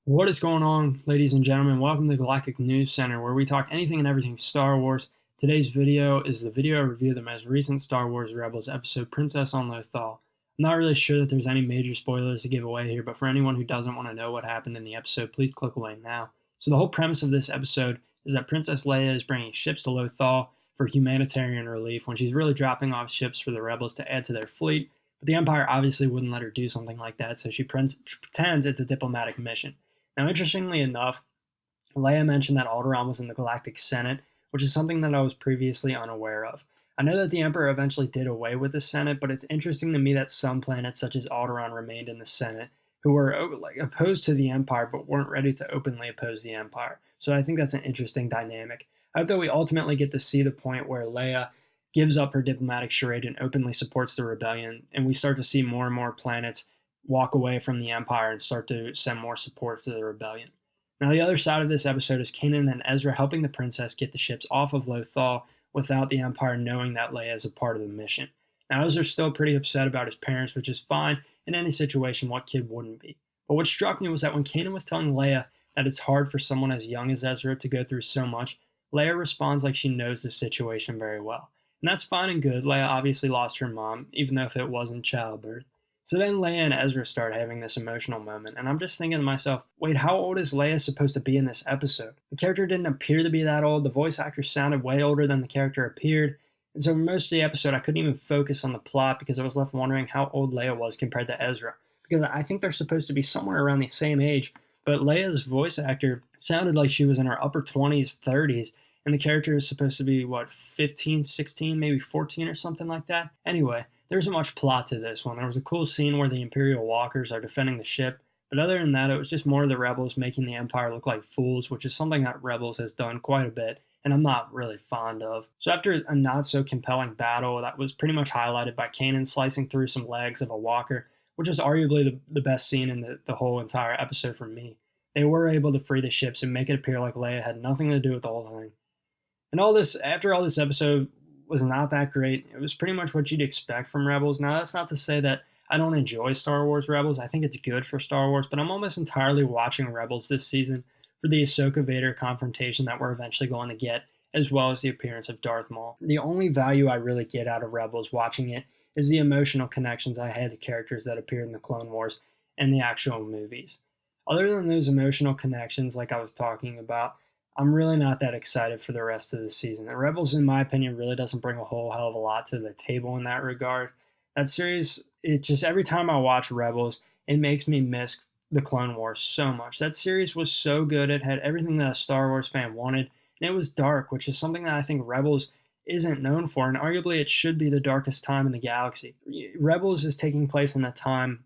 What is going on, ladies and gentlemen? Welcome to Galactic News Center, where we talk anything and everything Star Wars. Today's video is the video review of the most recent Star Wars Rebels episode, Princess on Lothal. I'm not really sure that there's any major spoilers to give away here, but for anyone who doesn't want to know what happened in the episode, please click away now. So the whole premise of this episode is that Princess Leia is bringing ships to Lothal for humanitarian relief when she's really dropping off ships for the Rebels to add to their fleet, but the Empire obviously wouldn't let her do something like that, so she pretends it's a diplomatic mission. Now, interestingly enough, Leia mentioned that Alderaan was in the Galactic Senate, which is something that I was previously unaware of. I know that the Emperor eventually did away with the Senate, but it's interesting to me that some planets, such as Alderaan, remained in the Senate, who were opposed to the Empire but weren't ready to openly oppose the Empire. So I think that's an interesting dynamic. I hope that we ultimately get to see the point where Leia gives up her diplomatic charade and openly supports the rebellion, and we start to see more and more planets walk away from the Empire and start to send more support to the rebellion. Now, the other side of this episode is Kanan and Ezra helping the princess get the ships off of Lothal without the Empire knowing that Leia is a part of the mission. Now, Ezra's still pretty upset about his parents, which is fine. In any situation, what kid wouldn't be? But what struck me was that when Kanan was telling Leia that it's hard for someone as young as Ezra to go through so much, Leia responds like she knows the situation very well. And that's fine and good. Leia obviously lost her mom, even though if it wasn't childbirth. So then Leia and Ezra start having this emotional moment, and I'm just thinking to myself, wait, how old is Leia supposed to be in this episode? The character didn't appear to be that old. The voice actor sounded way older than the character appeared. And so for most of the episode, I couldn't even focus on the plot because I was left wondering how old Leia was compared to Ezra. Because I think they're supposed to be somewhere around the same age, but Leia's voice actor sounded like she was in her upper 20s, 30s, and the character is supposed to be, 15, 16, maybe 14 or something like that? Anyway, there isn't much plot to this one. There was a cool scene where the Imperial walkers are defending the ship, but other than that, it was just more of the Rebels making the Empire look like fools, which is something that Rebels has done quite a bit, and I'm not really fond of. So after a not-so-compelling battle that was pretty much highlighted by Kanan slicing through some legs of a walker, which is arguably the best scene in the whole entire episode for me, they were able to free the ships and make it appear like Leia had nothing to do with the whole thing. And after all this episode was not that great. It was pretty much what you'd expect from Rebels. Now, that's not to say that I don't enjoy Star Wars Rebels. I think it's good for Star Wars, but I'm almost entirely watching Rebels this season for the Ahsoka Vader confrontation that we're eventually going to get, as well as the appearance of Darth Maul. The only value I really get out of Rebels watching it is the emotional connections I had to characters that appeared in the Clone Wars and the actual movies. Other than those emotional connections, like I was talking about, I'm really not that excited for the rest of the season. The Rebels, in my opinion, really doesn't bring a whole hell of a lot to the table in that regard. That series, it just, every time I watch Rebels, it makes me miss the Clone Wars so much. That series was so good. It had everything that a Star Wars fan wanted, and it was dark, which is something that I think Rebels isn't known for, and arguably it should be the darkest time in the galaxy. Rebels is taking place in a time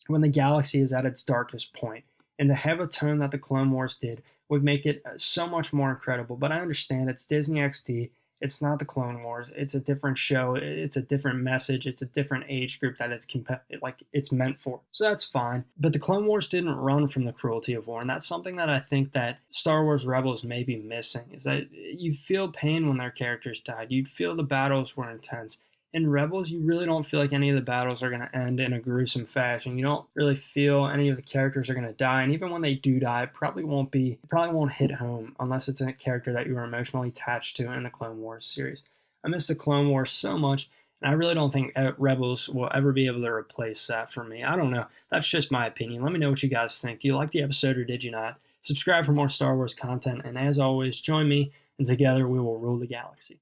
when the galaxy is at its darkest point, and to have a tone that the Clone Wars did would make it so much more incredible. But I understand it's Disney XD. It's not the Clone Wars. It's a different show. It's a different message. It's a different age group that it's meant for. So that's fine. But the Clone Wars didn't run from the cruelty of war, and that's something that I think that Star Wars Rebels may be missing. Is that you feel pain when their characters died. You feel the battles were intense. In Rebels, you really don't feel like any of the battles are going to end in a gruesome fashion. You don't really feel any of the characters are going to die, and even when they do die, it probably won't hit home unless it's a character that you are emotionally attached to in the Clone Wars series. I miss the Clone Wars so much, and I really don't think Rebels will ever be able to replace that for me. I don't know. That's just my opinion. Let me know what you guys think. Do you like the episode or did you not? Subscribe for more Star Wars content, and as always, join me, and together we will rule the galaxy.